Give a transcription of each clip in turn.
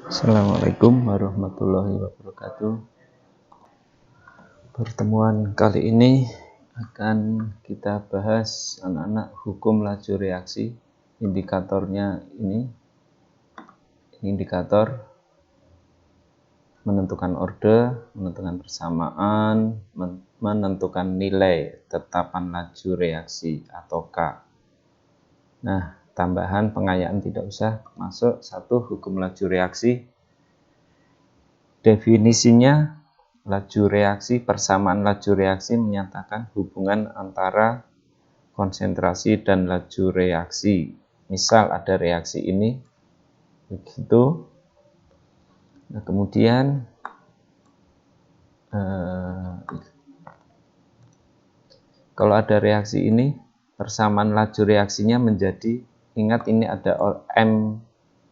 Assalamualaikum warahmatullahi wabarakatuh. Pertemuan kali ini akan kita bahas anak-anak hukum laju reaksi. Indikatornya ini indikator menentukan orde, menentukan persamaan, menentukan nilai tetapan laju reaksi atau K. Nah, tambahan pengayaan tidak usah masuk. 1. Hukum laju reaksi. Definisinya, laju reaksi, persamaan laju reaksi menyatakan hubungan antara konsentrasi dan laju reaksi. Misal ada reaksi ini, begitu. Nah, kemudian kalau ada reaksi ini, persamaan laju reaksinya menjadi, ingat ini ada M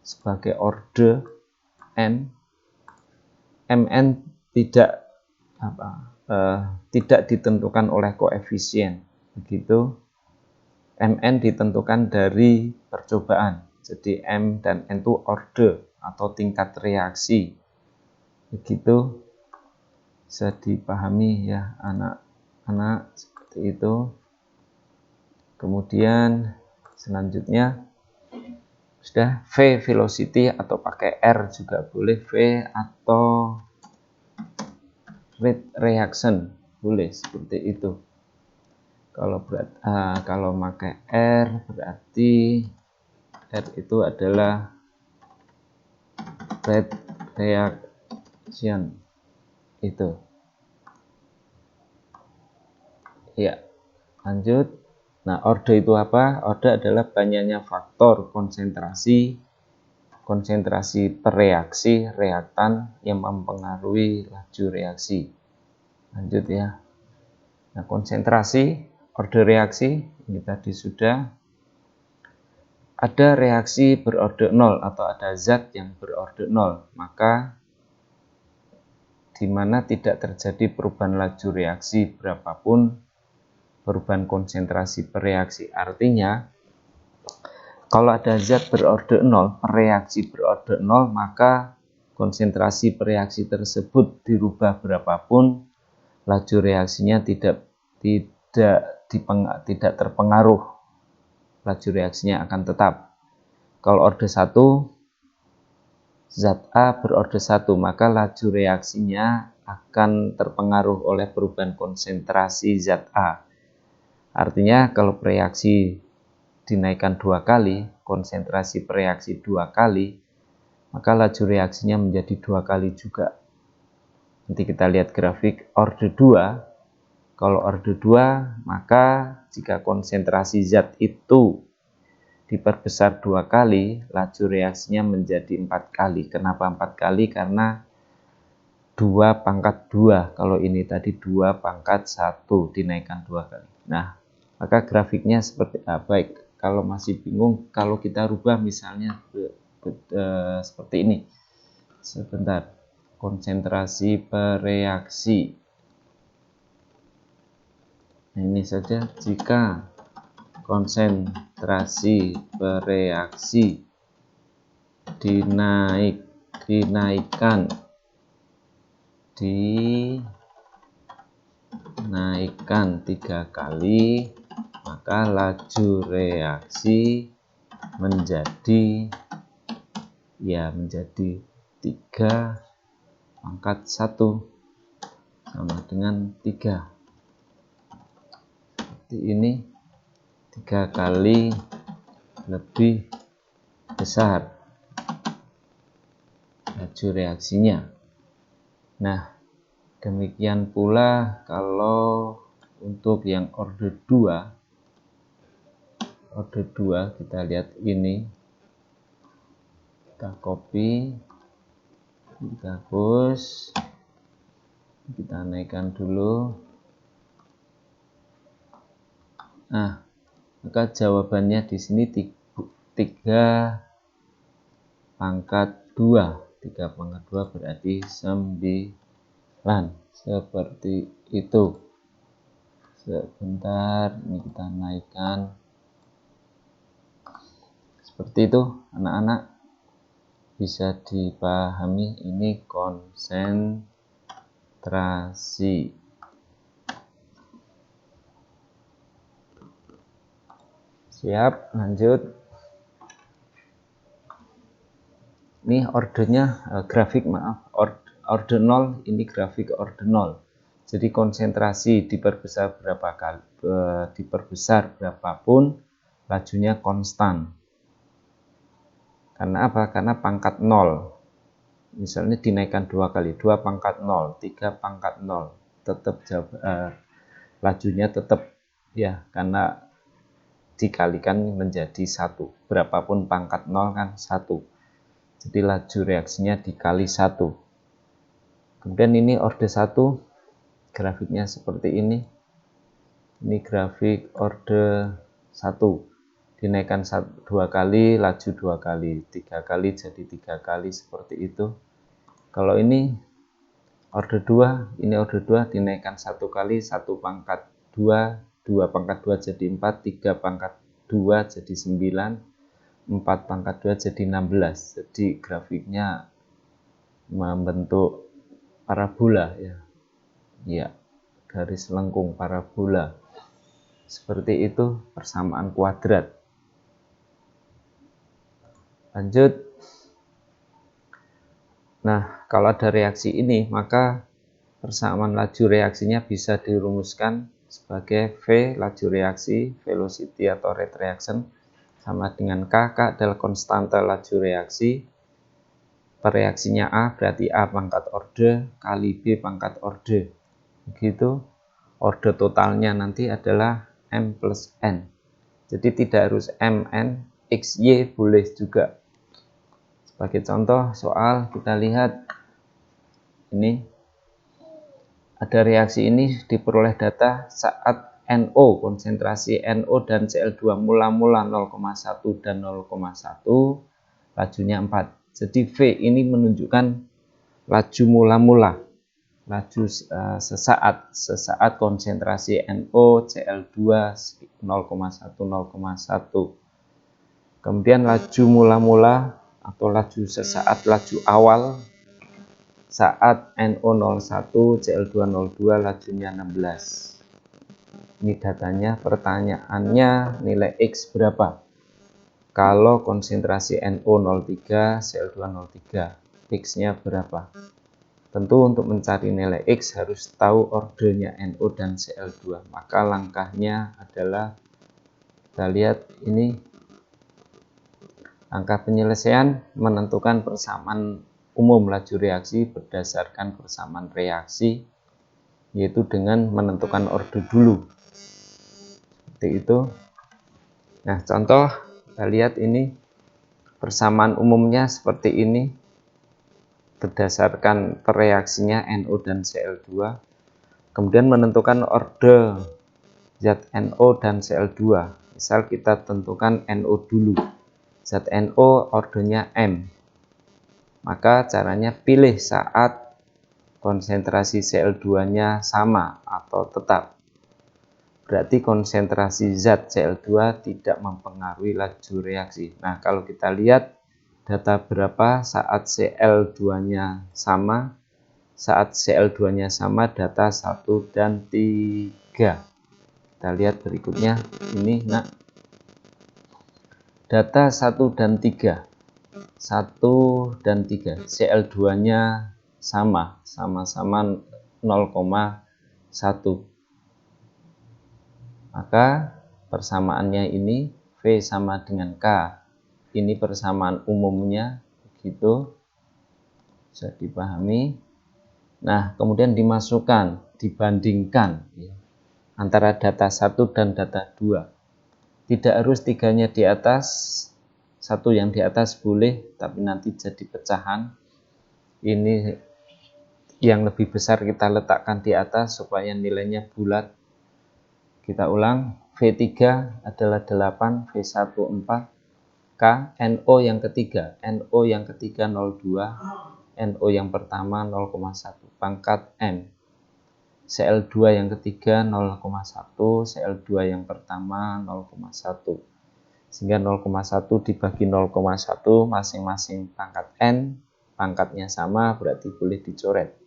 sebagai orde N. Mn tidak ditentukan oleh koefisien, begitu. Mn ditentukan dari percobaan, jadi M dan N itu orde atau tingkat reaksi, begitu. Bisa dipahami ya anak-anak, seperti itu. Kemudian selanjutnya sudah V velocity atau pakai R juga boleh, V atau rate reaction boleh, seperti itu. Kalau pakai R berarti R itu adalah rate reaction itu. Ya, lanjut. Nah, orde itu apa? Orde adalah banyaknya faktor konsentrasi per reaksi reaktan yang mempengaruhi laju reaksi. Lanjut ya. Nah, konsentrasi, orde reaksi, ini tadi sudah. Ada reaksi berorde 0 atau ada zat yang berorde 0, maka di mana tidak terjadi perubahan laju reaksi berapapun perubahan konsentrasi per reaksi. Artinya, kalau ada zat berorde 0, reaksi berorde 0, maka konsentrasi per reaksi tersebut dirubah berapapun, laju reaksinya tidak terpengaruh. Laju reaksinya akan tetap. Kalau orde 1, zat A berorde 1, maka laju reaksinya akan terpengaruh oleh perubahan konsentrasi zat A. Artinya kalau reaksi dinaikkan 2 kali, konsentrasi per reaksi 2 kali, maka laju reaksinya menjadi 2 kali juga. Nanti kita lihat grafik orde 2. Kalau orde 2, maka jika konsentrasi zat itu diperbesar 2 kali, laju reaksinya menjadi 4 kali. Kenapa 4 kali? Karena 2 pangkat 2. Kalau ini tadi 2 pangkat 1 dinaikkan 2 kali. Nah, maka grafiknya seperti baik. Kalau masih bingung, kalau kita rubah misalnya seperti ini. Sebentar. Konsentrasi per reaksi. Ini saja, jika konsentrasi per reaksi dinaikkan 3 kali, maka laju reaksi menjadi 3 pangkat 1 sama dengan 3. Seperti ini, 3 kali lebih besar laju reaksinya. Nah, demikian pula kalau untuk yang orde 2. Orde 2 kita lihat ini. Kita copy, kita hapus, kita naikkan dulu. Nah, maka jawabannya di sini 3 pangkat 2. 3 pangkat 2 berarti 9. Seperti itu. Sebentar, ini kita naikkan. Seperti itu, anak-anak. bisa dipahami, ini konsentrasi. Siap, lanjut. Ini ordernya grafik, maaf, order 0, ini grafik order 0. Jadi konsentrasi diperbesar berapa kali, diperbesar berapapun, lajunya konstan. Karena apa? Karena pangkat 0. Misalnya dinaikkan 2 kali, 2 pangkat 0, 3 pangkat 0, tetap lajunya tetap ya, karena dikalikan menjadi 1. Berapapun pangkat 0 kan 1. Jadi laju reaksinya dikali 1. Kemudian ini order 1, grafiknya seperti ini. Ini grafik order 1. Dinaikkan 2 kali, laju 2 kali, 3 kali jadi 3 kali, seperti itu. Kalau ini order 2, ini order 2, dinaikkan 1 kali, 1 pangkat 2, 2 pangkat 2 jadi 4, 3 pangkat 2 jadi 9, 4 pangkat 2 jadi 16. Jadi grafiknya membentuk parabola ya. Ya, garis lengkung parabola. Seperti itu persamaan kuadrat. Lanjut. Nah, kalau ada reaksi ini, maka persamaan laju reaksinya bisa dirumuskan sebagai V, laju reaksi, velocity atau rate reaction, sama dengan K. K adalah konstanta laju reaksi. Per reaksinya A, berarti A pangkat order, kali B pangkat order. Begitu. Order totalnya nanti adalah M plus N. Jadi tidak harus MN, XY boleh juga. Sebagai contoh soal, kita lihat ini ada reaksi ini, diperoleh data saat NO, konsentrasi NO dan Cl2 mula-mula 0,1 dan 0,1, lajunya 4. Jadi V ini menunjukkan laju mula-mula, laju sesaat konsentrasi NO, Cl2 0,1, 0,1. Kemudian laju mula-mula atau laju sesaat, laju awal saat NO01, Cl202, lajunya 16. Ini datanya, pertanyaannya nilai X berapa? Kalau konsentrasi NO03, Cl203, X-nya berapa? Tentu untuk mencari nilai X harus tahu ordernya NO dan Cl2. Maka langkahnya adalah, kita lihat ini, langkah penyelesaian menentukan persamaan umum laju reaksi berdasarkan persamaan reaksi, yaitu dengan menentukan order dulu. Seperti itu. Nah, contoh, kita lihat ini persamaan umumnya seperti ini berdasarkan reaksinya NO dan Cl2. Kemudian menentukan order ZNO dan Cl2. Misal kita tentukan NO dulu. ZNO ordernya M. Maka caranya pilih saat konsentrasi Cl2-nya sama atau tetap. Berarti konsentrasi zat Cl2 tidak mempengaruhi laju reaksi. Nah, kalau kita lihat data berapa saat Cl2-nya sama. Saat Cl2-nya sama, data 1 dan 3. Kita lihat berikutnya. Ini, nah, data 1 dan 3. 1 dan 3, Cl2-nya sama-sama 0,1. Maka persamaannya ini V sama dengan K. Ini persamaan umumnya, begitu. Bisa dipahami. Nah, kemudian dimasukkan, dibandingkan ya, antara data 1 dan data 2. Tidak harus 3-nya di atas, 1 yang di atas boleh, tapi nanti jadi pecahan. Ini yang lebih besar kita letakkan di atas supaya nilainya bulat. Kita ulang, V3 adalah 8, V1 4, K, NO yang ketiga, NO yang ketiga 02, NO yang pertama 0,1, pangkat M. Cl2 yang ketiga 0,1, Cl2 yang pertama 0,1. Sehingga 0,1 dibagi 0,1 masing-masing pangkat N, pangkatnya sama berarti boleh dicoret.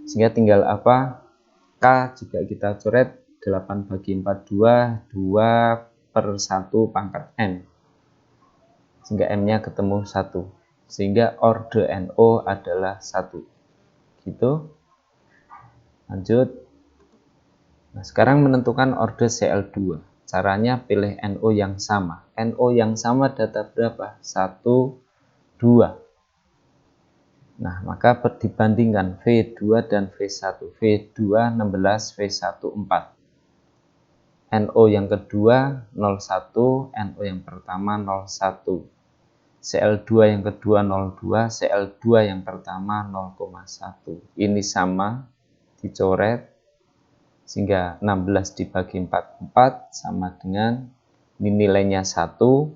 Sehingga tinggal apa? K juga kita coret 8 bagi 4, 2, 2/1 pangkat N. Sehingga M-nya ketemu 1. Sehingga orde NO adalah 1. Gitu. Lanjut. Nah, sekarang menentukan orde Cl2. Caranya pilih NO yang sama. NO yang sama data berapa? 1, 2. Nah, maka dibandingkan V2 dan V1. V2 16, V1 4. NO yang kedua 01, NO yang pertama 01. Cl2 yang kedua 02, Cl2 yang pertama 0,1. Ini sama, dicoret. Sehingga 16 dibagi 4, 4 sama dengan ini nilainya 1,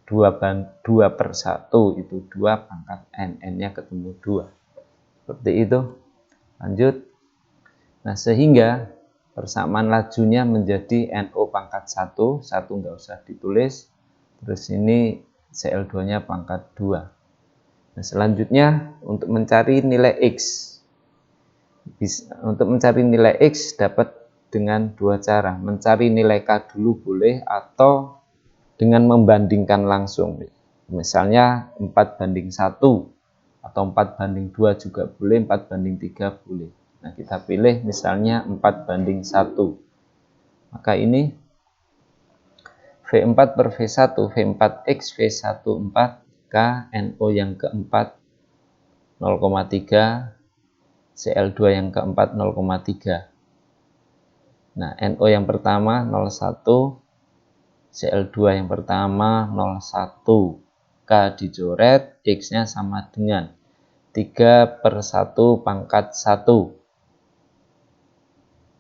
2/1 itu 2 pangkat N, N-nya ketemu 2. Seperti itu. Lanjut. Nah, sehingga persamaan lajunya menjadi NO pangkat 1, 1 nggak usah ditulis. Terus ini Cl2-nya pangkat 2. Nah, selanjutnya untuk mencari nilai X. Untuk mencari nilai X dapat dengan dua cara. Mencari nilai K dulu boleh atau dengan membandingkan langsung. Misalnya 4/1 atau 4/2 juga boleh, 4/3 boleh. Nah, kita pilih misalnya 4/1. Maka ini V4 per V1, V4X, V1 4, K, NO yang keempat 0,3, Cl2 yang keempat 0,3. Nah, NO yang pertama 01, Cl2 yang pertama 01. K dicoret, X-nya sama dengan 3/1 pangkat 1.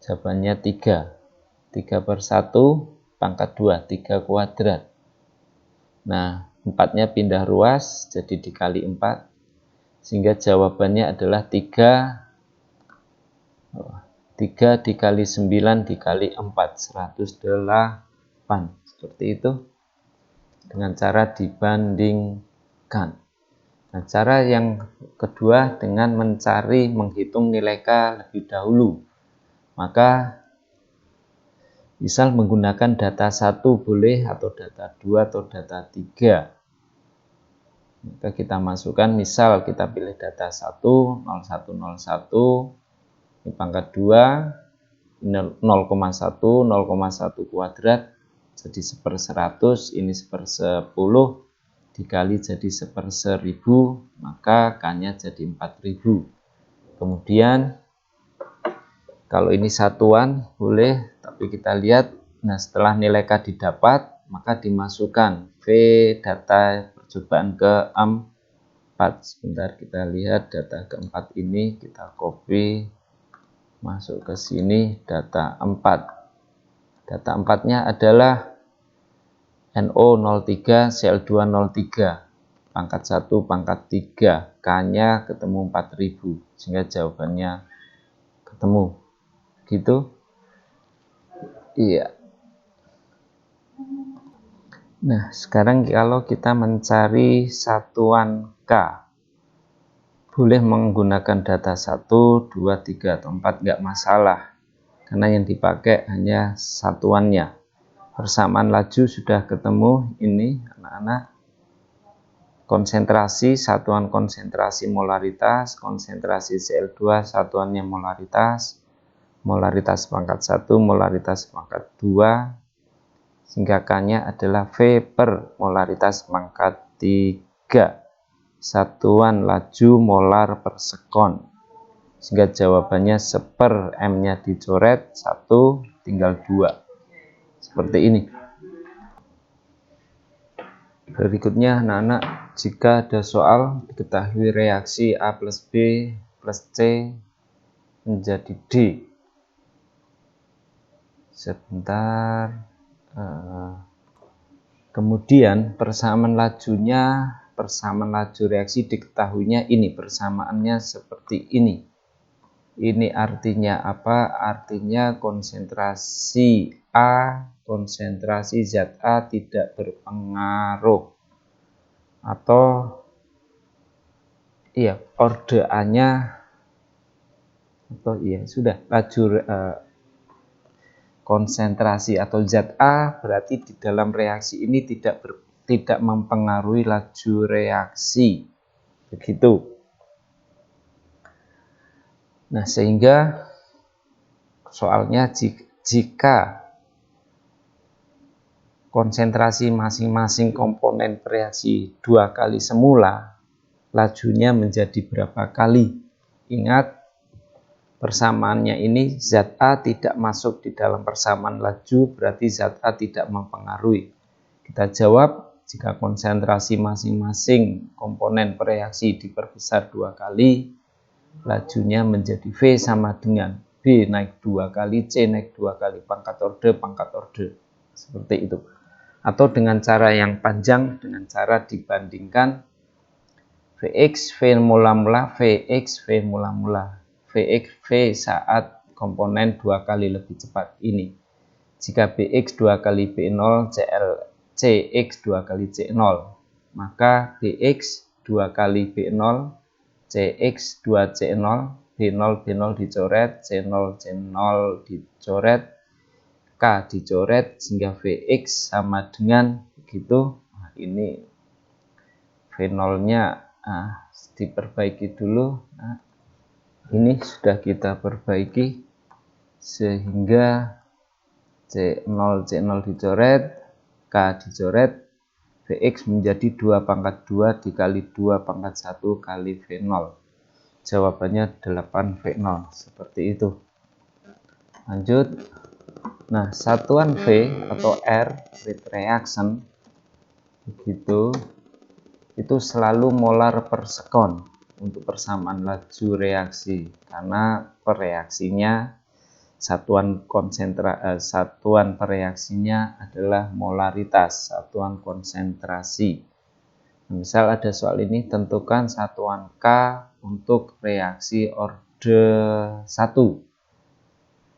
Jawabannya 3. 3/1 pangkat 2, 3 kuadrat. Nah, 4-nya pindah ruas, jadi dikali 4. Sehingga jawabannya adalah 3 dikali 9 dikali 4, 108. Seperti itu. Dengan cara dibandingkan. Nah, cara yang kedua dengan menghitung nilai K lebih dahulu. Maka misal menggunakan data 1 boleh, atau data 2 atau data 3. Maka kita masukkan, misal kita pilih data 1, 0101, ini pangkat 2, 0,1, 0,1 kuadrat, jadi 1/100, ini 1/10, dikali jadi 1/1000, maka K-nya jadi 4000. Kemudian, kalau ini satuan, boleh, tapi kita lihat, nah setelah nilai K didapat, maka dimasukkan V data percobaan ke-4. Sebentar kita lihat data ke-4 ini, kita copy, masuk ke sini, data 4. Data 4-nya adalah NO 03, Cl2 03, pangkat 1, pangkat 3, K-nya ketemu 4000, sehingga jawabannya ketemu. Gitu? Iya. Nah, sekarang kalau kita mencari satuan K, boleh menggunakan data 1, 2, 3, atau 4, nggak masalah. Karena yang dipakai hanya satuannya. Persamaan laju sudah ketemu, ini anak-anak. Konsentrasi, satuan konsentrasi molaritas, konsentrasi Cl2, satuannya molaritas, molaritas pangkat 1, molaritas pangkat 2, sehingga K-nya adalah V per molaritas pangkat 3, satuan laju molar per sekon. Sehingga jawabannya 1/, M-nya dicoret, 1, tinggal 2. Seperti ini. Berikutnya anak-anak, jika ada soal diketahui reaksi A plus B plus C menjadi D. Sebentar. Kemudian persamaan laju reaksi diketahuinya ini, persamaannya seperti ini. Ini artinya apa? Artinya konsentrasi A konsentrasi zat A tidak berpengaruh, atau orde A-nya, atau sudah laju konsentrasi atau zat A berarti di dalam reaksi ini tidak mempengaruhi laju reaksi, begitu. Nah, sehingga soalnya jika konsentrasi masing-masing komponen bereaksi 2 kali semula, lajunya menjadi berapa kali? Ingat, persamaannya ini zat A tidak masuk di dalam persamaan laju, berarti zat A tidak mempengaruhi. Kita jawab, jika konsentrasi masing-masing komponen bereaksi diperbesar 2 kali, lajunya menjadi V sama dengan B naik 2 kali, C naik 2 kali, pangkat orde. Seperti itu. Atau dengan cara yang panjang, dengan cara dibandingkan Vx, V mula-mula, Vx, V mula-mula. Vx, V saat komponen 2 kali lebih cepat ini. Jika Bx 2 kali B0, Cx 2 kali C0, maka Bx 2 kali B0, Cx 2 C0, B0 dicoret, C0 dicoret, K dicoret, sehingga Vx sama dengan begitu. Nah, ini V0-nya diperbaiki dulu. Nah, ini sudah kita perbaiki sehingga C0 dicoret, K dicoret, Vx menjadi 2 pangkat 2 dikali 2 pangkat 1 kali V0. Jawabannya 8 V0, seperti itu. Lanjut. Nah, satuan V atau R, rate reaction, begitu, itu selalu molar per sekon untuk persamaan laju reaksi, karena pereaksinya satuan pereaksinya adalah molaritas, satuan konsentrasi. Misal ada soal ini, tentukan satuan K untuk reaksi orde 1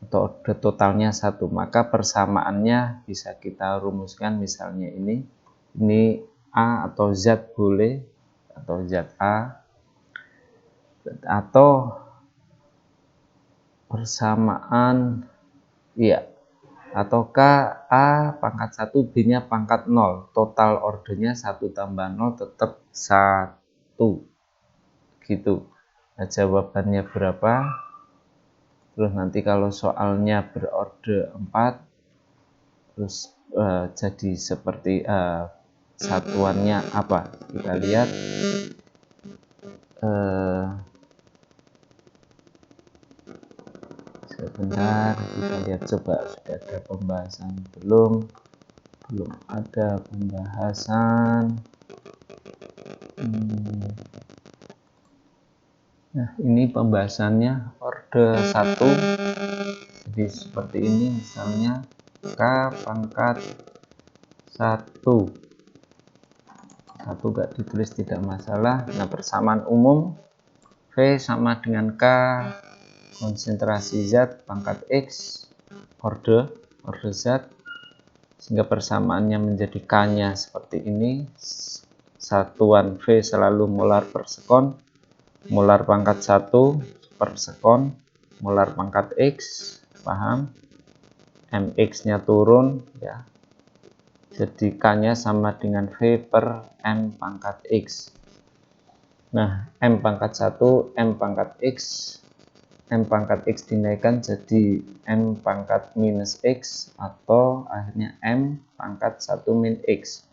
atau orde totalnya 1, maka persamaannya bisa kita rumuskan, misalnya ini A atau zat boleh, atau zat A, atau persamaan atau K A pangkat 1 B nya pangkat 0, total ordenya 1 tambah 0 tetap 1 gitu. Nah, jawabannya berapa? Terus nanti kalau soalnya berorde 4, terus jadi seperti satuannya apa? Kita lihat sebentar, kita lihat coba sudah ada pembahasan belum ada pembahasan. Nah, ini pembahasannya orde 1. Jadi seperti ini, misalnya K pangkat 1 gak ditulis tidak masalah. Nah, persamaan umum V sama dengan K konsentrasi zat pangkat X orde zat, sehingga persamaannya menjadi K nya seperti ini. Satuan V selalu molar per sekon, molar pangkat 1 per sekon, molar pangkat X, paham? Mx nya turun ya, jadi K nya sama dengan V per M pangkat X. Nah, M pangkat 1, M pangkat X, M pangkat X dinaikkan jadi M pangkat minus X, atau akhirnya M pangkat 1 min X.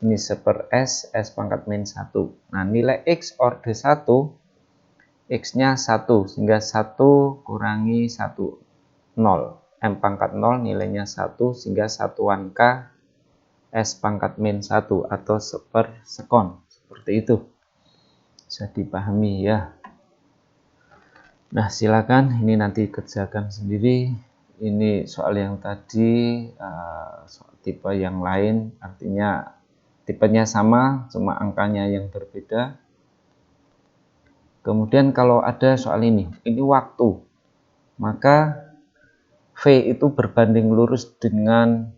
Ini seper S, S pangkat min 1. Nah, nilai X orde 1, X nya 1, sehingga 1 kurangi 1, 0. M pangkat 0 nilainya 1, sehingga satuan K S pangkat min 1 atau seper sekon. Seperti itu. Bisa dipahami ya. Nah, silakan ini nanti kerjakan sendiri. Ini soal yang tadi soal tipe yang lain, artinya tipenya sama, cuma angkanya yang berbeda. Kemudian kalau ada soal ini waktu, maka V itu berbanding lurus dengan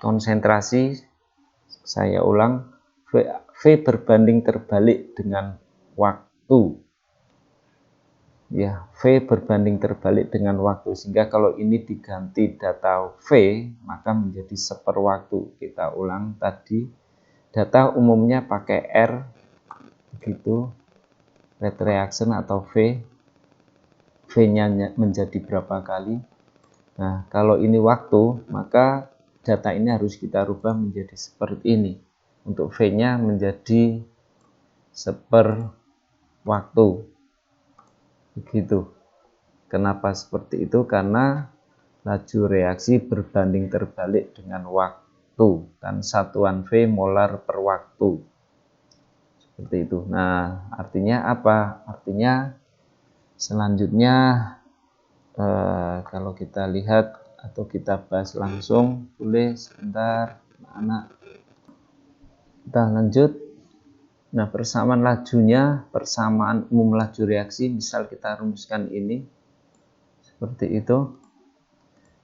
konsentrasi. Saya ulang, V berbanding terbalik dengan waktu. Ya, V berbanding terbalik dengan waktu, sehingga kalau ini diganti data V maka menjadi seperwaktu. Kita ulang tadi, data umumnya pakai R begitu, rate reaction atau V, V-nya menjadi berapa kali. Nah, kalau ini waktu, maka data ini harus kita rubah menjadi seperti ini. Untuk V-nya menjadi seperwaktu. Begitu. Kenapa seperti itu? Karena laju reaksi berbanding terbalik dengan waktu, dan satuan V molar per waktu. Seperti itu. Nah, artinya apa? Artinya selanjutnya kalau kita lihat atau kita bahas langsung, boleh sebentar anak. Kita lanjut. Nah, persamaan lajunya, persamaan umum laju reaksi, misal kita rumuskan ini seperti itu,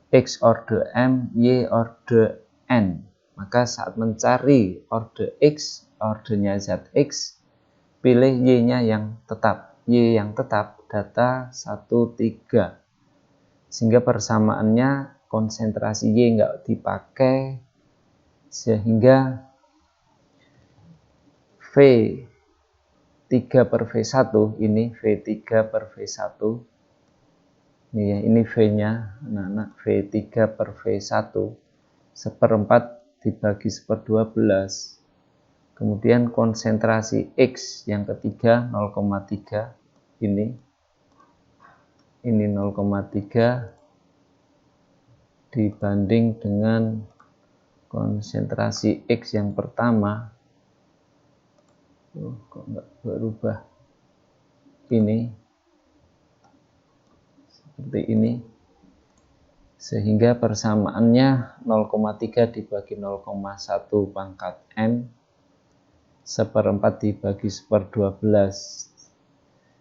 X order M, Y order N. Maka saat mencari order X, ordernya ZX, pilih Y-nya yang tetap. Y yang tetap data 1, 3. Sehingga persamaannya konsentrasi Y nggak dipakai, sehingga V3 per V1 ini V3 per V1 ini ya, ini V-nya anak-anak, V3 per V1 seperempat dibagi 1/12. Kemudian konsentrasi X yang ketiga 0,3 ini 0,3 dibanding dengan konsentrasi X yang pertama. Kok nggak berubah, ini seperti ini, sehingga persamaannya 0,3 dibagi 0,1 pangkat M seperempat dibagi 1/12,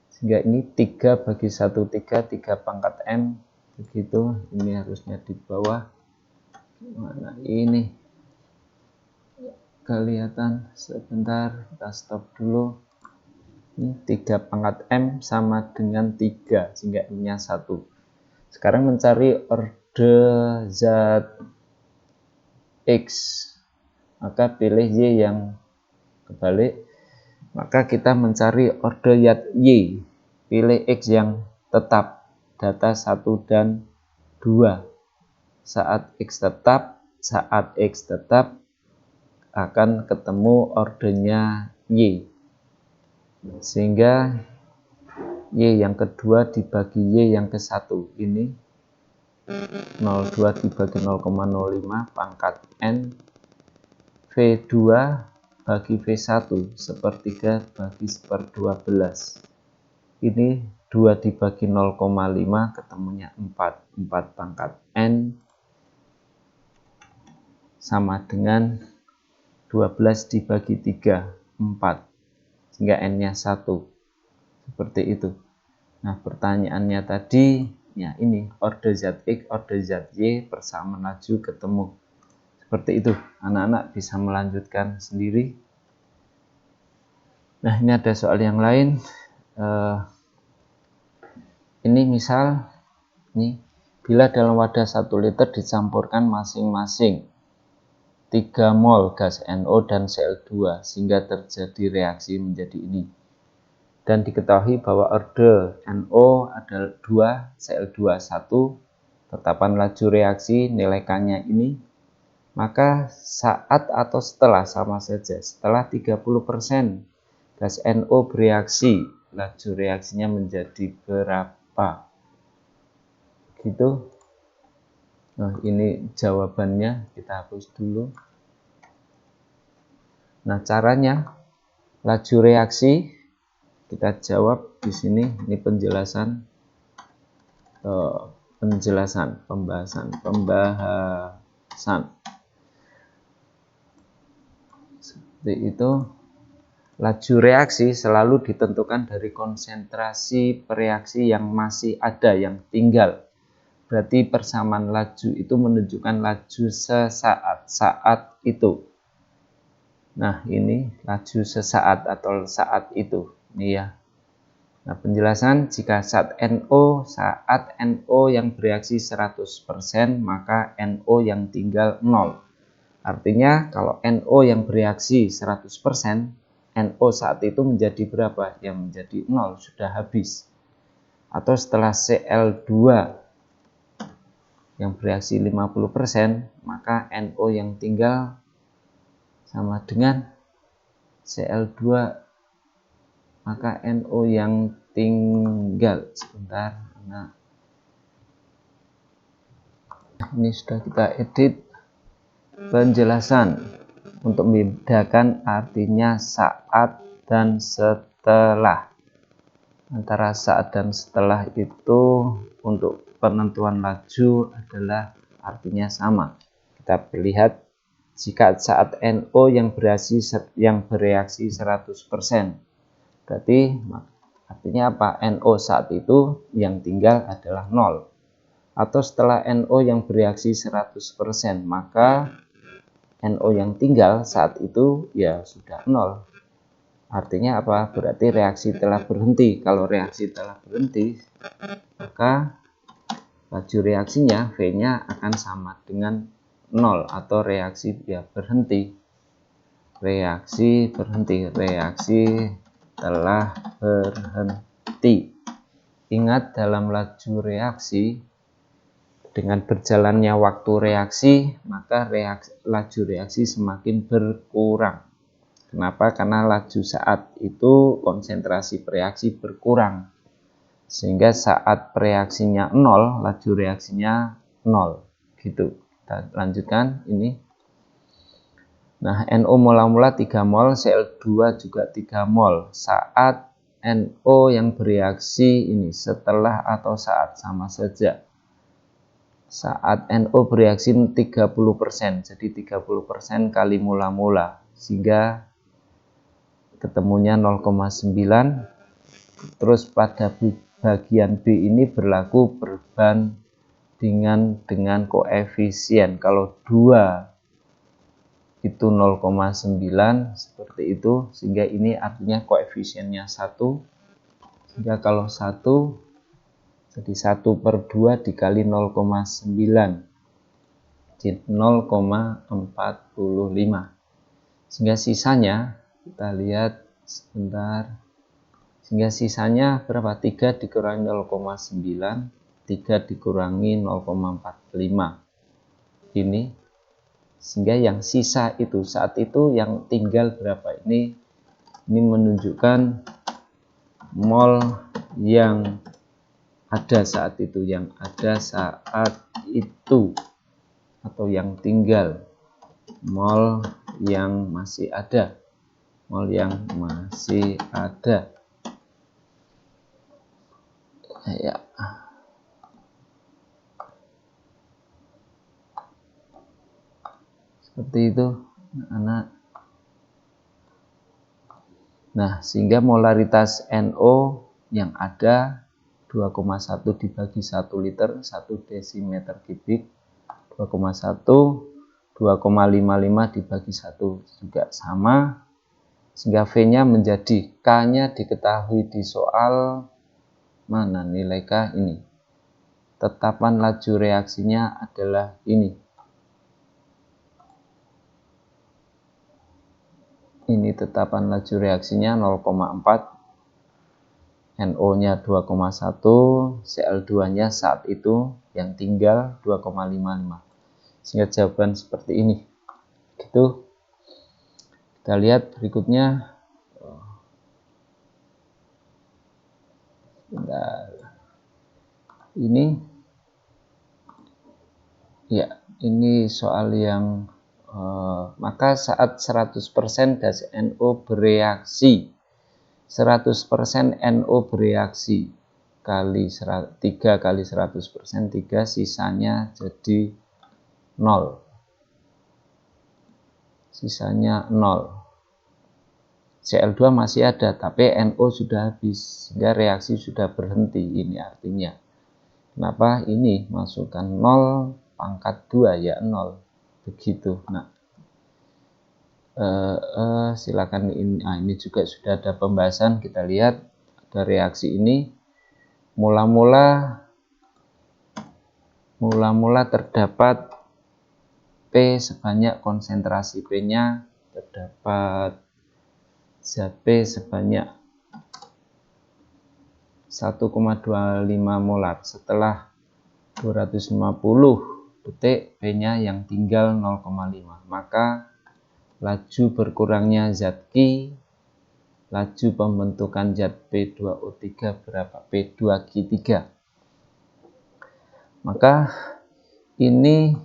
sehingga ini 3 bagi 1, 3 pangkat M begitu. Ini harusnya di bawah, mana ini kelihatan, sebentar kita stop dulu. Ini 3 pangkat M sama dengan 3, sehingga M-nya 1. Sekarang mencari order zat X, maka pilih Y yang kebalik. Maka kita mencari order zat Y, pilih X yang tetap, data 1 dan 2. Saat X tetap akan ketemu ordernya Y, sehingga Y yang kedua dibagi Y yang ke-1 ini 0,2 dibagi 0,05 pangkat N, V2 bagi V1 sepertiga bagi 1/12, ini 2 dibagi 0,5 ketemunya 4 pangkat N sama dengan 12 dibagi 3, 4, sehingga N-nya 1. Seperti itu. Nah, pertanyaannya tadi, ya ini, order ZX, order ZY, persamaan laju ketemu. Seperti itu. Anak-anak bisa melanjutkan sendiri. Nah, ini ada soal yang lain. Ini misal, nih, bila dalam wadah 1 liter dicampurkan masing-masing 3 mol gas NO dan Cl2 sehingga terjadi reaksi menjadi ini. Dan diketahui bahwa order NO adalah 2, Cl2 1, tetapan laju reaksi nilai K-nya ini, maka saat atau setelah sama saja, setelah 30% gas NO bereaksi, laju reaksinya menjadi berapa? Gitu. Nah, ini jawabannya, kita hapus dulu. Nah, caranya laju reaksi kita jawab di sini. Ini penjelasan, pembahasan. Seperti itu. Laju reaksi selalu ditentukan dari konsentrasi pereaksi yang masih ada, yang tinggal. berarti persamaan laju itu menunjukkan laju sesaat, saat itu. Nah, ini laju sesaat atau saat itu. Ini ya. Nah, penjelasan jika saat NO yang bereaksi 100%, maka NO yang tinggal 0. Artinya kalau NO yang bereaksi 100%, NO saat itu menjadi berapa? Yang menjadi 0, sudah habis. Atau setelah Cl2 yang bereaksi 50%, maka NO yang tinggal sama dengan Cl2, maka NO yang tinggal, sebentar, nah ini sudah kita edit penjelasan untuk membedakan artinya saat dan setelah. Antara saat dan setelah itu untuk penentuan laju adalah artinya sama. Kita lihat jika saat NO yang bereaksi 100%, berarti artinya apa? NO saat itu yang tinggal adalah 0. Atau setelah NO yang bereaksi 100%, maka NO yang tinggal saat itu ya sudah 0. Artinya apa? Berarti reaksi telah berhenti. Kalau reaksi telah berhenti, maka laju reaksinya V-nya akan sama dengan 0 atau reaksi ya berhenti. Reaksi berhenti, reaksi telah berhenti. Ingat, dalam laju reaksi, dengan berjalannya waktu reaksi, maka laju reaksi semakin berkurang. Kenapa? Karena laju saat itu konsentrasi reaksi berkurang. Sehingga saat reaksinya 0, laju reaksinya 0. Gitu. Kita lanjutkan ini. Nah, NO mula-mula 3 mol, Cl2 juga 3 mol. Saat NO yang bereaksi ini setelah atau saat sama saja. Saat NO bereaksi 30%, jadi 30% kali mula-mula, sehingga ketemunya 0,9. Terus pada bagian B ini berlaku perbandingan dengan koefisien. Kalau 2 itu 0,9 seperti itu, sehingga ini artinya koefisiennya 1. Sehingga kalau 1, jadi 1/2 dikali 0,9, jadi 0,45. Sehingga sisanya, kita lihat sebentar, sehingga sisanya berapa? 3 dikurangi 0,9, 3 dikurangi 0,45 ini, sehingga yang sisa itu saat itu yang tinggal berapa? Ini menunjukkan mol yang ada saat itu, yang ada saat itu, atau yang tinggal, mol yang masih ada, mol yang masih ada ya. Seperti itu anak. Nah, sehingga molaritas NO yang ada 2,1 dibagi 1 liter 1 desimeter kubik, 2,1, 2,55 dibagi 1 juga sama, sehingga V-nya menjadi, K-nya diketahui di soal mana nilai K ini. Tetapan laju reaksinya adalah ini. Ini tetapan laju reaksinya 0,4, NO-nya 2,1, Cl2-nya saat itu yang tinggal 2,55. Sehingga jawaban seperti ini. Gitu. Kita lihat berikutnya. Ini ya, ini soal yang maka saat 100% das NO bereaksi, 100% NO bereaksi kali 3 kali 100%, 3, sisanya jadi 0. Sisanya 0. Cl2 masih ada, tapi NO sudah habis, sehingga reaksi sudah berhenti. Ini artinya. Kenapa ini masukkan 0 pangkat 2 ya 0 begitu. Nah, silakan ini juga sudah ada pembahasan. Kita lihat ada reaksi ini mula-mula terdapat P sebanyak konsentrasi P-nya terdapat zat P sebanyak 1,25 molar. Setelah 250 detik P-nya yang tinggal 0,5, maka laju berkurangnya zat Q, laju pembentukan zat P2O3 berapa? P2Q3. Maka ini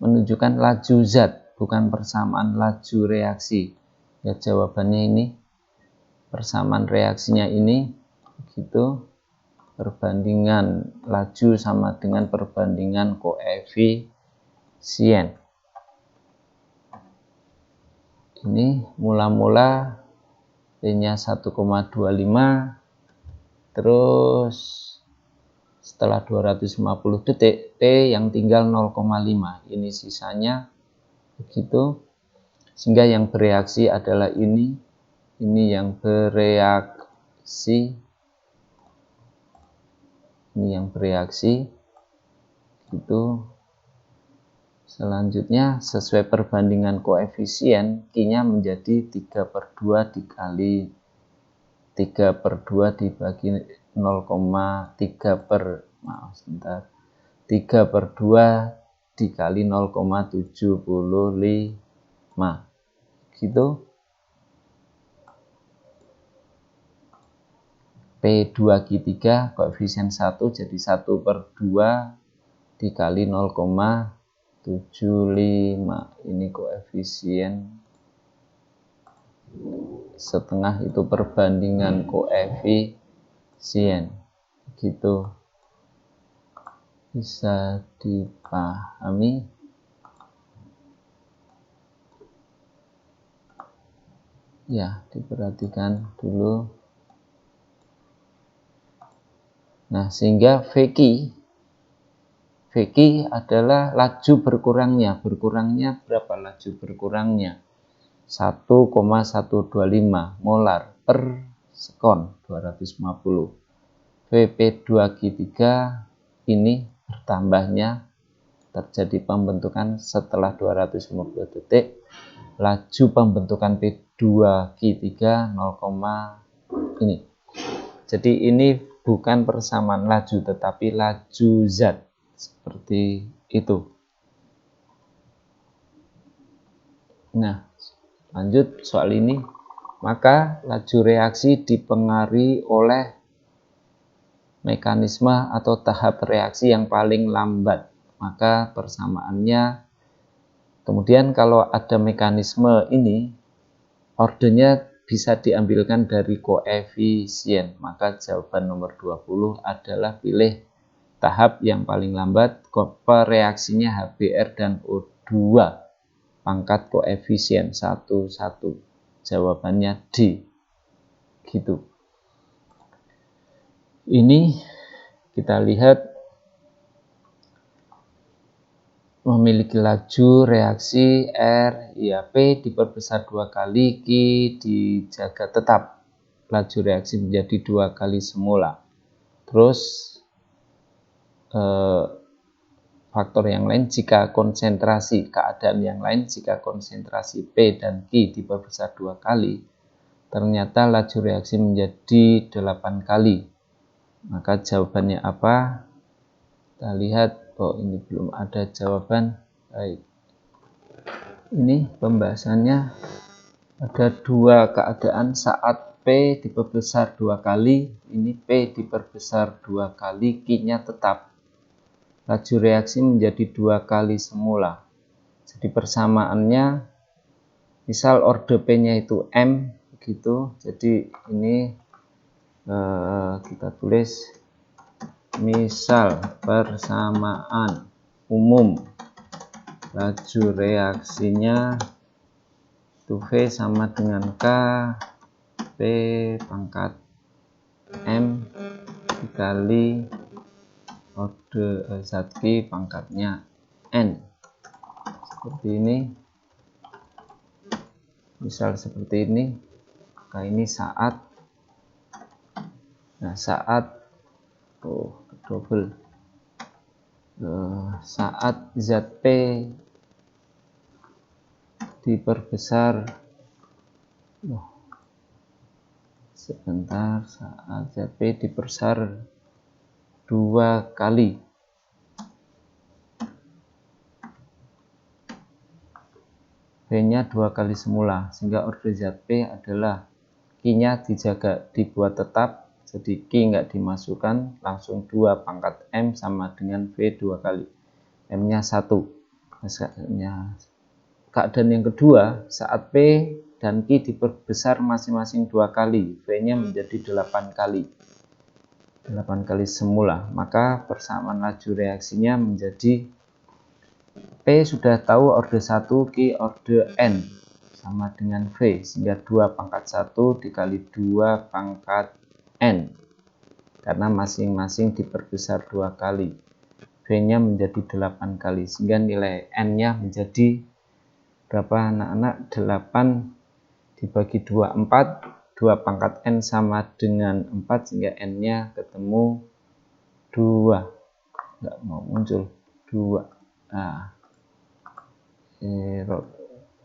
menunjukkan laju zat, bukan persamaan laju reaksi. Ya, jawabannya ini persamaan reaksinya ini begitu. Perbandingan laju sama dengan perbandingan koefisien. Ini mula-mula P-nya 1,25, terus setelah 250 detik P yang tinggal 0,5, ini sisanya begitu, sehingga yang bereaksi adalah ini yang bereaksi, gitu. Selanjutnya sesuai perbandingan koefisien Q-nya menjadi 3/2 dikali 3/2 dibagi 3/2 dikali 0,75 gitu. P2Q3 koefisien 1 jadi 1/2 dikali 0,75. Ini koefisien setengah, itu perbandingan koefisien gitu. Bisa dipahami? Ya, diperhatikan dulu. Nah, sehingga VQ adalah laju berkurangnya. Berkurangnya berapa laju berkurangnya? 1,125 molar per sekon 250. Vp2Q3 ini bertambahnya terjadi pembentukan setelah 250 detik. Laju pembentukan P2Q3 0, ini. Jadi ini bukan persamaan laju tetapi laju zat, seperti itu. Nah, lanjut soal ini. Maka laju reaksi dipengaruhi oleh mekanisme atau tahap reaksi yang paling lambat. Maka persamaannya, kemudian kalau ada mekanisme ini, ordernya bisa diambilkan dari koefisien. Maka jawaban nomor 20 adalah pilih tahap yang paling lambat, reaksinya HBr dan O2 pangkat koefisien 1,1. Jawabannya D. Gitu. Ini kita lihat memiliki laju reaksi R, ya P diperbesar 2 kali, Q dijaga tetap. Laju reaksi menjadi 2 kali semula. Terus faktor yang lain jika konsentrasi, keadaan yang lain jika konsentrasi P dan Q diperbesar 2 kali, ternyata laju reaksi menjadi 8 kali. Maka jawabannya apa? Kita lihat. Oh, ini belum ada jawaban. Baik. Ini pembahasannya ada 2 keadaan saat P diperbesar 2 kali. Ini P diperbesar 2 kali, Q-nya tetap. Laju reaksi menjadi 2 kali semula. Jadi persamaannya, misal order P-nya itu M, begitu. Jadi ini kita tulis misal persamaan umum laju reaksinya itu V sama dengan K P pangkat M dikali orde zat Q pangkatnya N. Seperti ini. Misal seperti ini. Maka ini saat. Nah, saat double. Saat zat P diperbesar. Sebentar, saat zat P diperbesar 2 kali. V-nya 2 kali semula, sehingga orde zat P adalah Q-nya dibuat tetap, jadi Q nggak dimasukkan, langsung 2 pangkat M sama dengan V 2 kali. M-nya 1. Keadaan yang kedua, saat P dan Q diperbesar masing-masing 2 kali, V-nya menjadi 8 kali. 8 kali semula, maka persamaan laju reaksinya menjadi P sudah tahu orde 1, Q orde N sama dengan V, sehingga 2 pangkat 1 dikali 2 pangkat N, karena masing-masing diperbesar 2 kali. V-nya menjadi 8 kali, sehingga nilai N-nya menjadi berapa anak-anak? 8 dibagi 2, 4. 2 pangkat N sama dengan 4, sehingga N-nya ketemu 2. Nggak mau muncul 2. Nah, 0,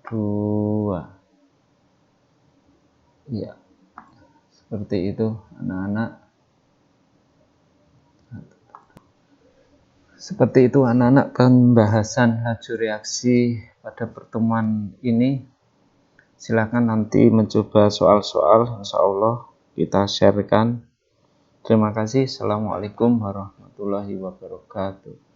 2. Ya, seperti itu anak-anak. Seperti itu anak-anak pembahasan laju reaksi pada pertemuan ini. Silakan nanti mencoba soal-soal, insya Allah kita sharekan. Terima kasih. Assalamualaikum warahmatullahi wabarakatuh.